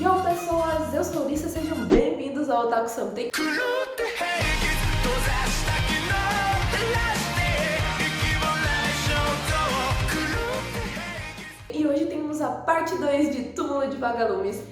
Yo pessoas, eu sou Lissa, sejam bem-vindos ao Otaku Something. E hoje temos a parte 2 de Túmulo de Vagalumes.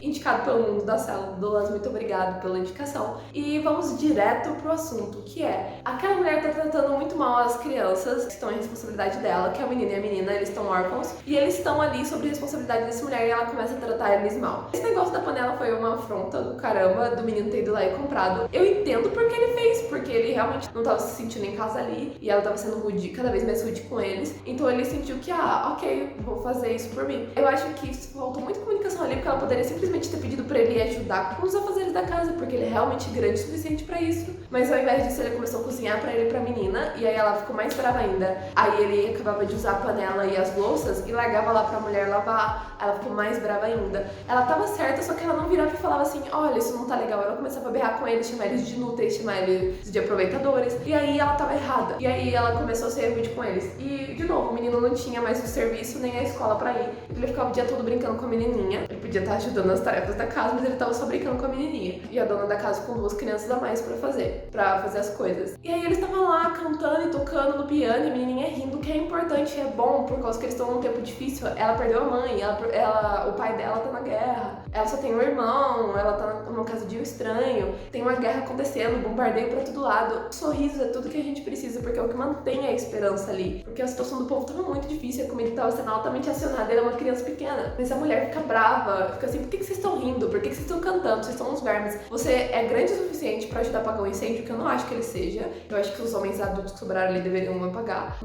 Indicado pelo Mundo da Células, muito obrigado pela indicação. E vamos direto pro assunto, que é: aquela mulher tá tratando muito mal as crianças que estão em responsabilidade dela, que é o menino e a menina, eles estão órfãos, e eles estão ali sob responsabilidade dessa mulher e ela começa a tratar eles mal. Esse negócio da panela foi uma afronta do caramba, do menino ter ido lá e comprado. Eu entendo porque ele fez, porque ele realmente não tava se sentindo em casa ali, e ela tava sendo rude, cada vez mais rude com eles, então ele sentiu que, ok, vou fazer isso por mim. Eu acho que faltou muita comunicação ali, porque ela poderia simplesmente ter pedido pra ele ajudar com os afazeres da casa, porque ele é realmente grande o suficiente pra isso. Mas ao invés disso, ele começou a cozinhar pra ele e pra menina, e aí ela ficou mais brava ainda. Aí ele acabava de usar a panela e as louças e largava lá pra mulher lavar. Ela ficou mais brava ainda. Ela tava certa, só que ela não virava e falava assim: olha, isso não tá legal. Ela começava a berrar com eles, chamar eles de inúteis, chamar eles de aproveitadores. E aí ela tava errada. E aí ela começou a ser rude com eles. E, de novo, o menino não tinha mais o serviço nem a escola pra ir. Ele ficava o dia todo brincando com a menininha. Ele podia estar ajudando nas tarefas da casa, mas ele tava só brincando com a menininha. E a dona da casa com duas crianças a mais pra fazer as coisas. E aí eles estavam lá cantando e tocando no piano, e a menininha rindo, que é importante, é bom, por causa que eles estão num tempo difícil. Ela perdeu a mãe, o pai dela tá na guerra, ela só tem um irmão, ela tá numa casa de um estranho, tem uma guerra acontecendo, bombardeio pra todo lado. O sorriso é tudo que a gente precisa, porque é o que mantém a esperança ali. Porque a situação do povo tava muito difícil, a comida tava sendo altamente acionada, ela é uma criança pequena. Mas a mulher fica brava, fica assim: por que vocês estão rindo? Por que vocês estão cantando? Vocês são uns vermes. Você é grande o suficiente pra ajudar a apagar um incêndio, que eu não acho que ele seja. Eu acho que os homens adultos que sobraram ali deveriam apagar.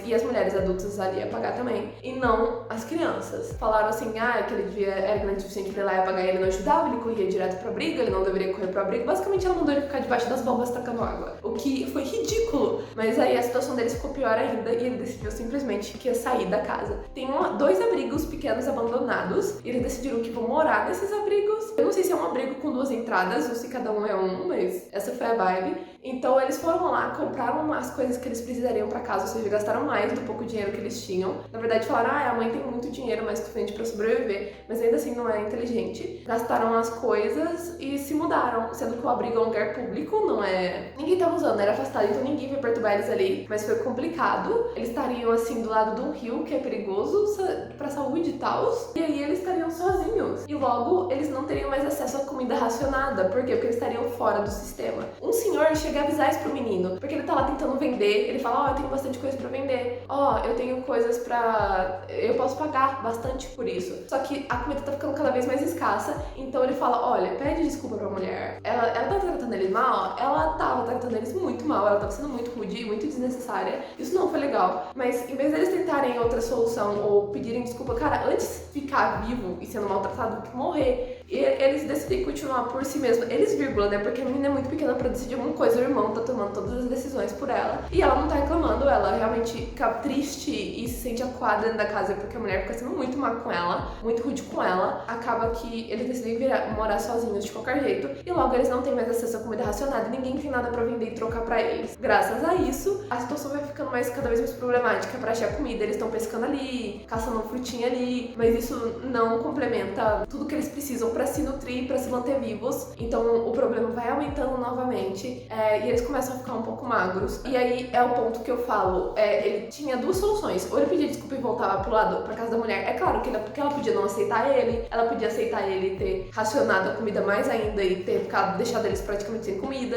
E as mulheres adultas ali apagar também. E não as crianças. Falaram assim: que ele era grande o suficiente pra ir lá e apagar, e ele não ajudava, ele corria direto pra briga, ele não deveria correr pra briga. Basicamente ela mandou ele ficar debaixo das bombas tacando água. O que foi ridículo. Mas aí a situação deles ficou pior ainda e ele decidiu simplesmente que ia sair da casa. Tem dois abrigos pequenos abandonados. E eles decidiram que vão morar nesses abrigos. Eu não sei se é um abrigo com duas entradas ou se cada um é um, mas essa foi a vibe. Então eles foram lá, compraram as coisas que eles precisariam pra casa, ou seja, gastaram mais do pouco dinheiro que eles tinham. Na verdade falaram: a mãe tem muito dinheiro, mais suficiente pra sobreviver, mas ainda assim não é inteligente. Gastaram as coisas e se mudaram, sendo que o abrigo é um lugar público, não é... Ninguém tava usando, era afastado, então ninguém vai perturbar eles ali. Mas foi complicado. Eles estariam assim do lado de um rio, que é perigoso pra saúde e tal. E aí eles estariam sozinhos. E logo eles não teriam mais acesso a comida racionada. Por quê? Porque eles estariam fora do sistema. Um senhor chega a avisar isso pro menino, porque ele tá lá tentando vender. Ele fala: eu tenho bastante coisa pra vender. Eu tenho coisas pra... eu posso pagar bastante por isso. Só que a comida tá ficando cada vez mais escassa. Então ele fala: olha, pede desculpa pra mulher. Ela tá tratando eles mal? Ela tava tratando eles muito mal. Ela tava sendo muito rude, muito desnecessária. Isso não foi legal. Mas em vez deles tentarem outra solução ou pedirem desculpa, cara, antes de ficar vivo e sendo maltratado do que morrer, e eles decidem continuar por si mesmos. Eles, né? Porque a menina é muito pequena pra decidir alguma coisa. O irmão tá tomando todas as decisões por ela. E ela não tá reclamando. Ela realmente fica triste e se sente acuada dentro da casa, porque a mulher fica sendo muito má com ela, muito rude com ela. Acaba que eles decidem morar sozinhos de qualquer jeito. E logo eles não têm mais acesso a comida racionada. E ninguém tem nada pra vender e trocar pra eles. Graças a isso, a situação vai ficando cada vez mais problemática pra achar comida. Eles estão pescando ali, caçando frutinha ali. Mas isso não complementa tudo que eles precisam pra se nutrir, pra se manter vivos. Então o problema vai aumentando novamente, e eles começam a ficar um pouco magros. E aí é o ponto que eu falo: ele tinha duas soluções: ou ele pedia desculpa e voltava pra casa da mulher. É claro que ela podia não aceitar ele, ela podia aceitar ele e ter racionado a comida mais ainda e ter deixado eles praticamente sem comida.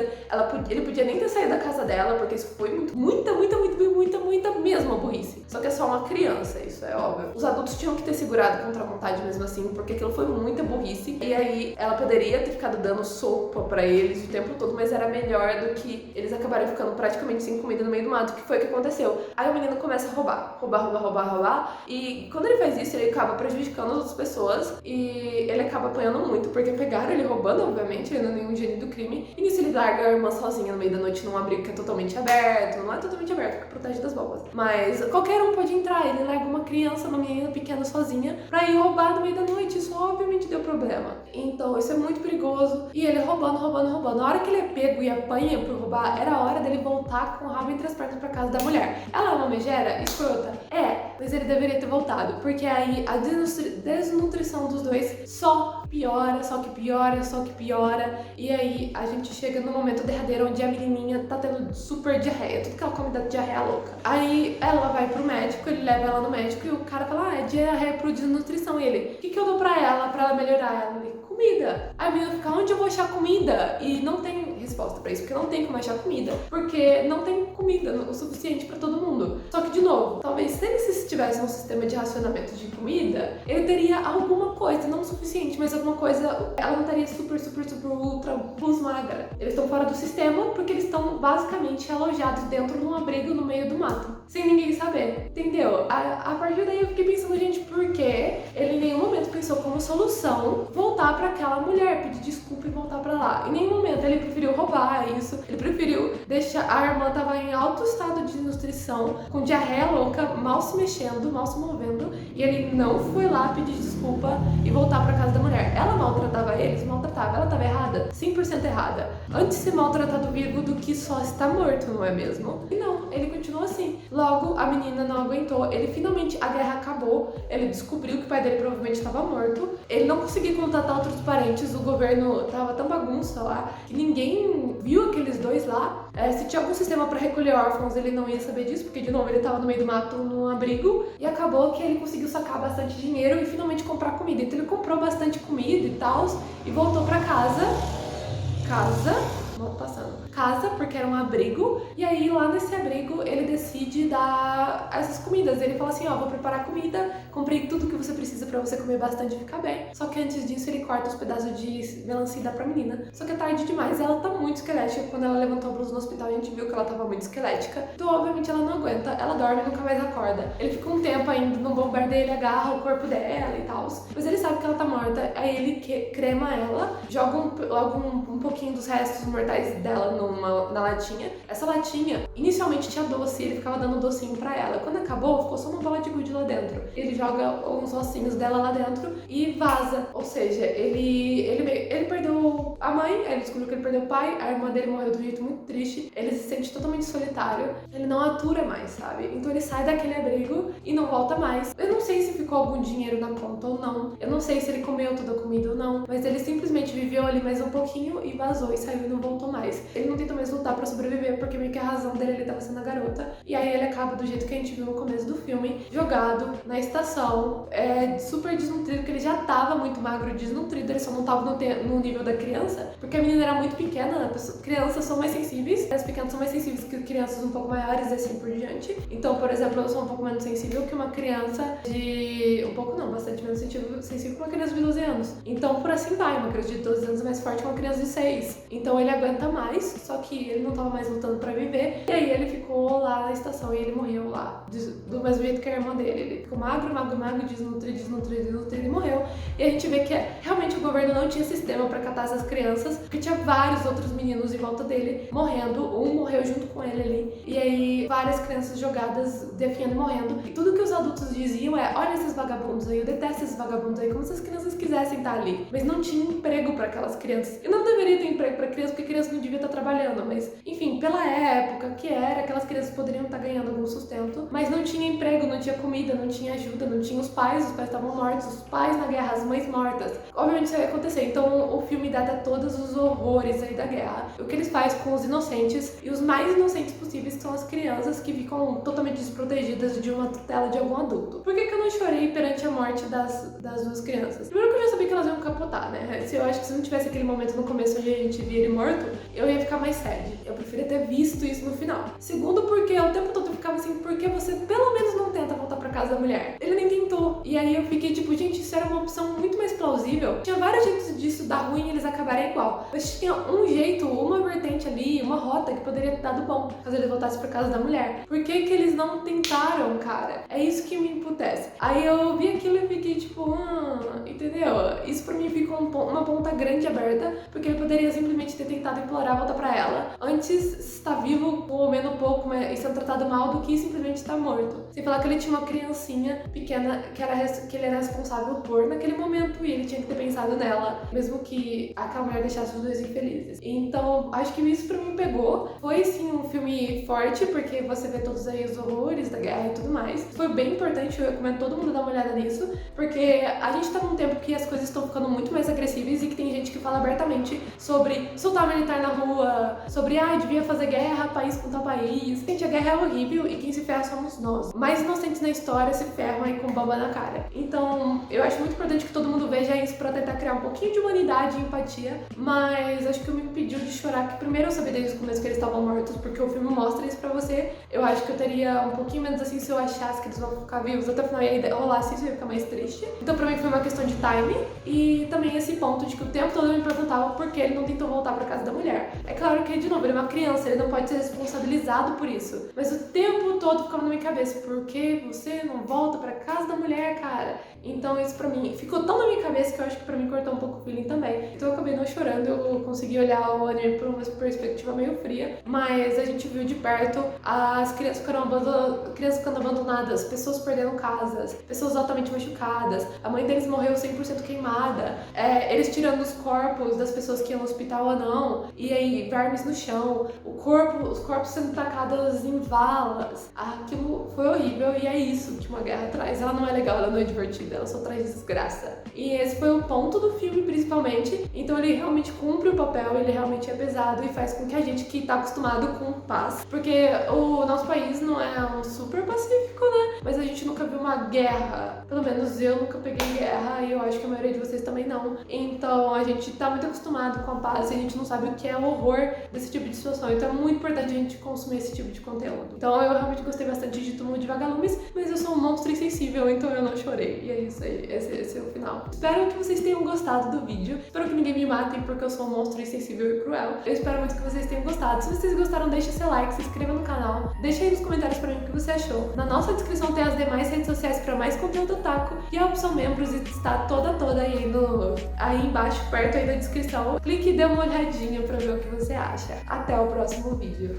Ele podia nem ter saído da casa dela, porque isso foi muita mesmo burrice. Só que é só uma criança, isso é óbvio. Os adultos tinham que ter segurado contra a vontade mesmo assim, porque aquilo foi muita burrice. E aí ela poderia ter ficado dando sopa pra eles o tempo todo, mas era melhor do que eles acabarem ficando praticamente sem comida no meio do mato, que foi o que aconteceu. Aí o menino começa a roubar, e quando ele faz isso, ele acaba prejudicando as outras pessoas, e ele acaba apanhando muito, porque pegaram ele roubando, obviamente, ele não é nenhum gênio do crime, e nisso ele larga a irmã sozinha no meio da noite num abrigo que é totalmente aberto. Não é totalmente aberto, porque protege das bombas, mas qualquer um pode entrar. Ele larga uma criança, uma menina pequena sozinha, pra ir roubar no meio da noite. Isso obviamente deu problema. sistema. Então isso é muito perigoso. E ele roubando. Na hora que ele é pego e apanha por roubar, era a hora dele voltar com o rabo entre as pernas pra casa da mulher. Ela é uma megera? Escrota? É, mas ele deveria ter voltado. Porque aí a desnutrição dos dois só piora. E aí a gente chega no momento derradeiro onde a menininha tá tendo super diarreia. Tudo que ela come dá diarreia louca. Aí ela vai pro médico, ele leva ela no médico e o cara fala, é diarreia por desnutrição. E ele, o que eu dou pra ela melhorar? Ela, comida. Aí a menina fica, onde eu vou achar comida? E não tem resposta pra isso, porque não tem como achar comida. Porque não tem comida o suficiente pra todo mundo. Só que, de novo, talvez se ele tivesse um sistema de racionamento de comida, ele teria alguma coisa, não o suficiente, mas alguma coisa, ela não estaria super, ultra, plus magra. Eles estão fora do sistema porque eles estão basicamente alojados dentro de um abrigo no meio do mato, sem ninguém saber, entendeu? A partir daí eu fiquei pensando, gente, por que ele em nenhum momento pensou como solução voltar pra aquela mulher, pedir desculpa e voltar pra lá? Em nenhum momento ele preferiu roubar isso, ele preferiu deixar, a irmã tava em alto estado de desnutrição, com diarreia louca, mal se mexendo, mal se movendo, e ele não foi lá pedir desculpa e voltar pra casa da mulher. Ela maltratava eles, maltratava, ela tava errada, 100% errada. Antes ser maltratado vivo do que só estar morto, não é mesmo? E não, ele continuou assim. Logo, a menina não aguentou, ele finalmente, a guerra acabou, ele descobriu que o pai dele provavelmente estava morto, ele não conseguia contatar outros parentes, o governo tava tão bagunça lá, que ninguém viu aqueles dois lá. Se tinha algum sistema para recolher órfãos, ele não ia saber disso, porque de novo ele tava no meio do mato, num abrigo, e acabou que ele conseguiu sacar bastante dinheiro e finalmente comprar comida. Então ele comprou bastante comida e tal, e voltou pra casa, moto passando. Casa, porque era um abrigo, e aí lá nesse abrigo ele decide dar essas comidas. Ele fala assim, ó, vou preparar comida, comprei tudo que você precisa pra você comer bastante e ficar bem. Só que antes disso ele corta os pedaços de melancia e dá pra menina. Só que é tarde demais, ela tá muito esquelética. Quando ela levantou a blusa no hospital, a gente viu que ela tava muito esquelética. Então obviamente ela não aguenta, ela dorme e nunca mais acorda. Ele fica um tempo ainda no bombardeio, ele agarra o corpo dela e tal, mas ele sabe que ela tá morta, aí ele crema ela, joga um pouquinho dos restos mortais dela na latinha. Essa latinha inicialmente tinha doce, ele ficava dando docinho pra ela. Quando acabou, ficou só uma bola de gude lá dentro. Ele joga uns ossinhos dela lá dentro e vaza. Ou seja, ele perdeu a mãe, ele descobriu que ele perdeu o pai, a irmã dele morreu de um jeito muito triste, ele se sente totalmente solitário, ele não atura mais, sabe? Então ele sai daquele abrigo e não volta mais. Eu não sei se ficou algum dinheiro na conta ou não, eu não sei se ele comeu toda a comida ou não, mas ele simplesmente viveu ali mais um pouquinho e vazou e saiu e não voltou mais. Ele não tenta mais lutar pra sobreviver, porque meio que a razão dele ele tava sendo a garota. E aí ele acaba do jeito que a gente viu no começo do filme, jogado na estação, super desnutrido, porque ele já tava muito magro e desnutrido, ele só não tava no nível da criança, porque a menina era muito pequena, né? Crianças são mais sensíveis, as pequenas são mais sensíveis que crianças um pouco maiores e assim por diante. Então, por exemplo, eu sou um pouco menos sensível que uma criança bastante menos sensível que uma criança de 12 anos. Então, por assim vai, uma criança de 12 anos é mais forte que uma criança de 6. Então ele aguenta mais, só que ele não tava mais lutando pra viver. E aí ele ficou lá na estação e ele morreu lá, do mesmo jeito que a irmã dele. Ele ficou magro, desnutrido e morreu. E a gente vê que realmente o governo não tinha sistema pra catar essas crianças, porque tinha vários outros meninos em volta dele morrendo. Um morreu junto com ele ali. E aí várias crianças jogadas, definhando e morrendo. E tudo que os adultos diziam é, olha esses vagabundos aí, eu detesto esses vagabundos aí, como se as crianças quisessem estar ali. Mas não tinha emprego pra aquelas crianças. E não deveria ter emprego pra criança, porque criança não devia estar trabalhando. Mas, enfim, pela época que era, aquelas crianças poderiam estar ganhando algum sustento. Mas não tinha emprego, não tinha comida, não tinha ajuda, não tinha os pais estavam mortos, os pais na guerra, as mães mortas. Obviamente isso ia acontecer. Então o filme data todos os horrores aí da guerra. O que eles fazem com os inocentes e os mais inocentes possíveis, que são as crianças que ficam totalmente desprotegidas de uma tutela de algum adulto. Por que eu não chorei perante a morte das duas crianças? Primeiro que eu já sabia que elas iam capotar, né? Eu acho que se não tivesse aquele momento no começo onde a gente via ele morto, eu ia ficar mais sad. Eu preferia ter visto isso no final. Segundo, porque o tempo todo eu ficava assim, por que você pelo menos não tenta voltar pra casa da mulher? Ele nem tentou. E aí eu fiquei tipo, gente, isso era uma opção muito mais plausível. Tinha vários jeitos disso dar ruim e eles acabarem igual. Mas tinha um jeito, uma vertente ali, uma rota que poderia ter dado bom, caso eles voltassem pra casa da mulher. Por que que eles não tentaram, cara? É isso que me emputece. Aí eu vi aquilo e fiquei tipo, entendeu? Isso pra mim ficou uma ponta grande aberta, porque ele poderia simplesmente ter tentado implorar volta pra ela, antes estar vivo, comendo um pouco e sendo tratado mal, do que simplesmente estar morto. Sem falar que ele tinha uma criancinha pequena, que que ele era responsável por naquele momento e ele tinha que ter pensado nela, mesmo que aquela mulher deixasse os dois infelizes. Então, acho que isso pra mim pegou. Foi sim um filme forte, porque você vê todos aí os horrores da guerra e tudo mais. Foi bem importante, eu recomendo todo mundo dar uma olhada nisso, porque a gente tá num tempo que as coisas estão ficando muito mais agressivas e que tem gente que fala abertamente sobre soltar militar na rua, sobre devia fazer guerra país contra país. Gente, a guerra é horrível e quem se ferra somos nós. Mais inocentes na história se ferram aí com bomba na cara. Então, eu acho muito importante que todo mundo veja isso pra tentar criar um pouquinho de humanidade e empatia, mas acho que me impediu de chorar, que primeiro eu sabia desde o começo que eles estavam mortos, porque o filme mostra isso pra você. Eu acho que eu teria um pouquinho menos assim se eu achasse que eles vão ficar vivos até o final e aí rolasse isso, eu ia ficar mais triste. Então pra mim foi uma questão de time e também esse ponto de que o tempo todo eu me perguntava por que ele não tentou voltar pra casa da mulher. É claro que, de novo, ele é uma criança, ele não pode ser responsabilizado por isso, mas o tempo todo ficava na minha cabeça, por que você não volta pra casa da mulher, cara? Então isso pra mim ficou tão na minha cabeça que eu acho que pra mim cortou um pouco o feeling também. Então eu acabei não chorando, eu consegui olhar o anime por uma perspectiva meio fria, mas a gente viu de perto as crianças ficando abandonadas, pessoas perdendo casas, pessoas altamente machucadas, a mãe deles morreu 100% queimada, eles tirando os corpos das pessoas que iam no hospital ou não, e aí vermes no chão, os corpos sendo tacados em valas. Aquilo foi horrível e é isso que uma guerra traz. Ela não é legal, ela não é divertida, ela só traz desgraça. E esse foi o ponto do filme, principalmente. Então ele realmente cumpre o papel, ele realmente é pesado e faz com que a gente que tá acostumado com paz, porque o nosso país não é um super pacífico, né? Mas a gente nunca viu uma guerra. Pelo menos eu nunca peguei guerra e eu acho que a maioria de vocês também não. Então a gente tá muito acostumado com a paz e a gente não sabe o que é o horror desse tipo de situação. Então é muito importante a gente consumir esse tipo de conteúdo. Então eu realmente gostei bastante de Túmulo de Vagalumes, mas eu sou um monstro insensível, então eu não chorei. E é isso aí, esse é o final. Espero que vocês tenham gostado do vídeo. Espero que ninguém me mate porque eu sou um monstro insensível e cruel. Eu espero muito que vocês tenham gostado. Se vocês gostaram, deixa seu like, se inscreva no canal, deixa aí nos comentários pra mim o que você achou. Na nossa descrição tem as demais redes sociais pra mais conteúdo otaku e a opção membros está toda aí embaixo, perto aí da descrição. Clique e dê uma olhadinha pra ver o que você acha. Até o próximo vídeo.